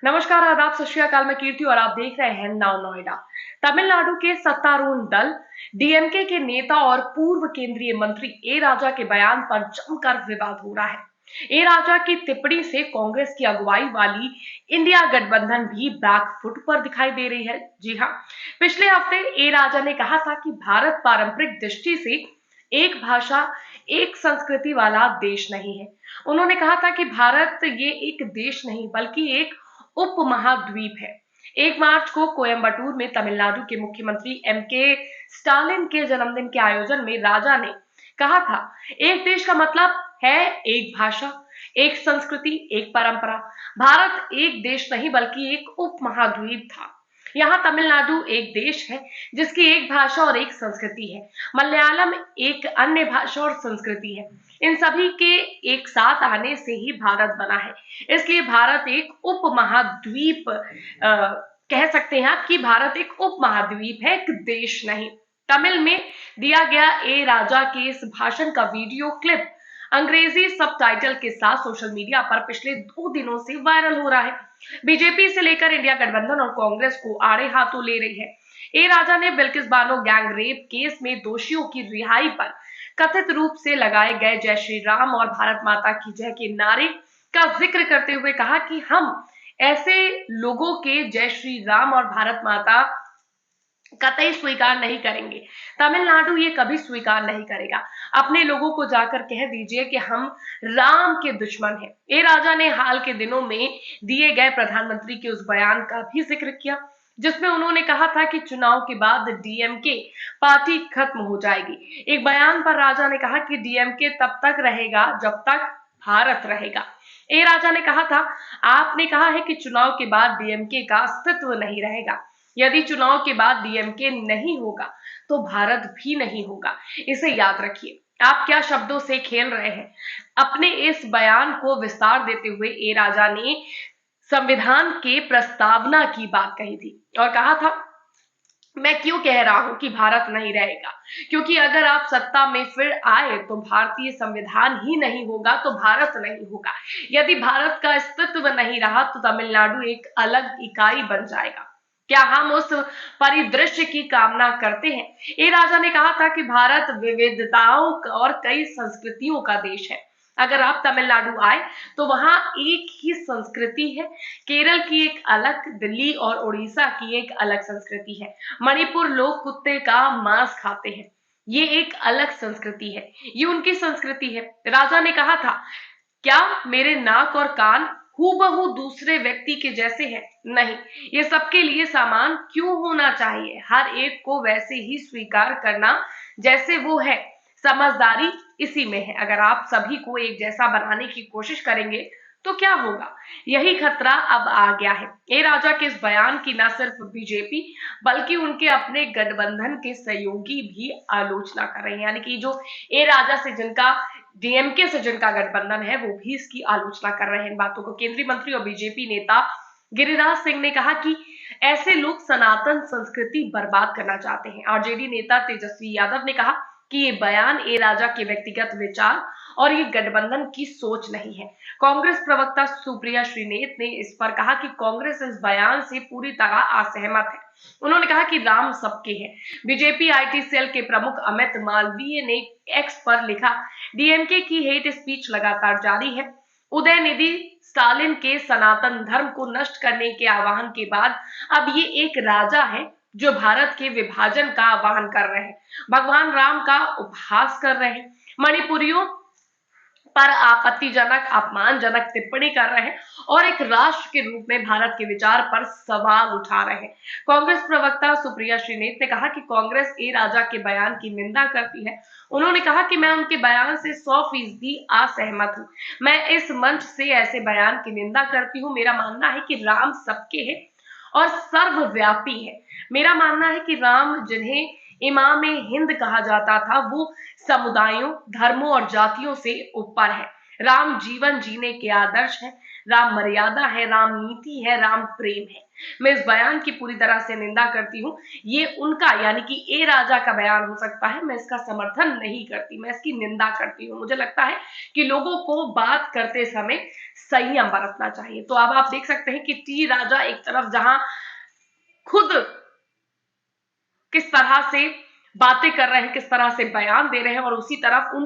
नमस्कार, आदाब, सत श्री अकाल। मैं कीर्ति और आप देख रहे हैं नाउ नोएडा। तमिलनाडु के सत्तारूढ़ दल डीएमके के नेता और पूर्व केंद्रीय मंत्री ए राजा के बयान पर जमकर विवाद हो रहा है। ए राजा की टिप्पणी से कांग्रेस की अगुवाई वाली इंडिया गठबंधन भी बैक फुट पर दिखाई दे रही है। जी हाँ, पिछले हफ्ते ए राजा ने कहा था कि भारत पारंपरिक दृष्टि से एक भाषा एक संस्कृति वाला देश नहीं है। उन्होंने कहा था कि भारत ये एक देश नहीं बल्कि एक उपमहाद्वीप है। 1 मार्च को कोयम्बटूर में तमिलनाडु के मुख्यमंत्री एमके स्टालिन के जन्मदिन के आयोजन में राजा ने कहा था, एक देश का मतलब है एक भाषा, एक संस्कृति, एक परंपरा। भारत एक देश नहीं बल्कि एक उपमहाद्वीप था। यहाँ तमिलनाडु एक देश है जिसकी एक भाषा और एक संस्कृति है। मलयालम एक अन्य भाषा और संस्कृति है। इन सभी के एक साथ आने से ही भारत बना है। इसलिए भारत एक उपमहाद्वीप कह सकते हैं आप कि भारत एक उपमहाद्वीप है, एक देश नहीं। तमिल में दिया गया ए राजा के इस भाषण का वीडियो क्लिप अंग्रेजी सबटाइटल के साथ सोशल मीडिया पर पिछले 2 दिनों से वायरल हो रहा है। बीजेपी से लेकर इंडिया गठबंधन और कांग्रेस को आड़े हाथों ले रही है। ए राजा ने Bilkis Bano gang rape case में दोषियों की रिहाई पर कथित रूप से लगाए गए जय श्री राम और भारत माता की जय के नारे का जिक्र करते हुए कहा कि हम ऐसे लोगों के जय श्री राम और भारत माता कतई स्वीकार नहीं करेंगे। तमिलनाडु ये कभी स्वीकार नहीं करेगा। अपने लोगों को जाकर कह दीजिए कि हम राम के दुश्मन हैं। ए राजा ने हाल के दिनों में दिए गए प्रधानमंत्री के उस बयान का भी जिक्र किया जिसमें उन्होंने कहा था कि चुनाव के बाद डीएमके पार्टी खत्म हो जाएगी। एक बयान पर राजा ने कहा कि डीएमके तब तक रहेगा जब तक भारत रहेगा। ए राजा ने कहा था, आपने कहा है कि चुनाव के बाद डीएमके का अस्तित्व नहीं रहेगा। यदि चुनाव के बाद डीएमके नहीं होगा तो भारत भी नहीं होगा। इसे याद रखिए। आप क्या शब्दों से खेल रहे हैं। अपने इस बयान को विस्तार देते हुए ए राजा ने संविधान के प्रस्तावना की बात कही थी और कहा था, मैं क्यों कह रहा हूं कि भारत नहीं रहेगा, क्योंकि अगर आप सत्ता में फिर आए तो भारतीय संविधान ही नहीं होगा तो भारत नहीं होगा। यदि भारत का अस्तित्व नहीं रहा तो तमिलनाडु एक अलग इकाई बन जाएगा। क्या हम उस परिदृश्य की कामना करते हैं। ए राजा ने कहा था कि भारत विविधताओं और कई संस्कृतियों का देश है। अगर आप तमिलनाडु आए तो वहां एक ही संस्कृति है। केरल की एक अलग, दिल्ली और उड़ीसा की एक अलग संस्कृति है। मणिपुर लोग कुत्ते का मांस खाते हैं। ये एक अलग संस्कृति है। ये उनकी संस्कृति है। राजा ने कहा था, क्या मेरे नाक और कान हूबहू दूसरे व्यक्ति के जैसे हैं? नहीं, ये सबके लिए समान क्यों होना चाहिए। हर एक को वैसे ही स्वीकार करना जैसे वो है। समझदारी इसी में है। अगर आप सभी को एक जैसा बनाने की कोशिश करेंगे तो क्या होगा। यही खतरा अब आ गया है। ए राजा के इस बयान की न सिर्फ बीजेपी बल्कि उनके अपने गठबंधन के सहयोगी भी आलोचना कर रहे हैं। यानी कि जो ए राजा से जिनका डीएमके से जिनका गठबंधन है वो भी इसकी आलोचना कर रहे हैं इन बातों को। केंद्रीय मंत्री और बीजेपी नेता गिरिराज सिंह ने कहा कि ऐसे लोग सनातन संस्कृति बर्बाद करना चाहते हैं। आरजेडी नेता तेजस्वी यादव ने कहा कि ये बयान ए राजा के व्यक्तिगत विचार और ये गठबंधन की सोच नहीं है। कांग्रेस प्रवक्ता सुप्रिया श्रीनेत ने इस पर कहा कि कांग्रेस इस बयान से पूरी तरह असहमत है। उन्होंने कहा कि राम सबके हैं। बीजेपी आईटी सेल के प्रमुख अमित मालवीय ने एक्स पर लिखा, डीएमके की हेट स्पीच लगातार जारी है। उदयनिधि स्टालिन के सनातन धर्म को नष्ट करने के आह्वान के बाद अब ये एक राजा है जो भारत के विभाजन का आह्वान कर रहे हैं, भगवान राम का उपहास कर रहे हैं, मणिपुरियों पर आपत्तिजनक अपमानजनक टिप्पणी कर रहे हैं और एक राष्ट्र के रूप में भारत के विचार पर सवाल उठा रहे हैं। कांग्रेस प्रवक्ता सुप्रिया श्रीनेत ने कहा कि कांग्रेस ए राजा के बयान की निंदा करती है। उन्होंने कहा कि मैं उनके बयान से 100% असहमत हूं। मैं इस मंच से ऐसे बयान की निंदा करती हूं। मेरा मानना है कि राम सबके हैं और सर्वव्यापी है। मेरा मानना है कि राम, जिन्हें इमाम हिंद कहा जाता था, वो समुदायों, धर्मों और जातियों से ऊपर है। राम जीवन जीने के आदर्श है। राम मर्यादा है, राम नीति है, राम प्रेम है। मैं इस बयान की पूरी तरह से निंदा करती हूँ। ये उनका यानी कि ए राजा का बयान हो सकता है, मैं इसका समर्थन नहीं करती, मैं इसकी निंदा करती हूँ। मुझे लगता है कि लोगों को बात करते समय संयम बरतना चाहिए। तो अब आप देख सकते हैं कि टी राजा एक तरफ जहां खुद किस तरह से बातें कर रहे हैं, किस तरह से बयान दे रहे हैं, और उसी तरफ उन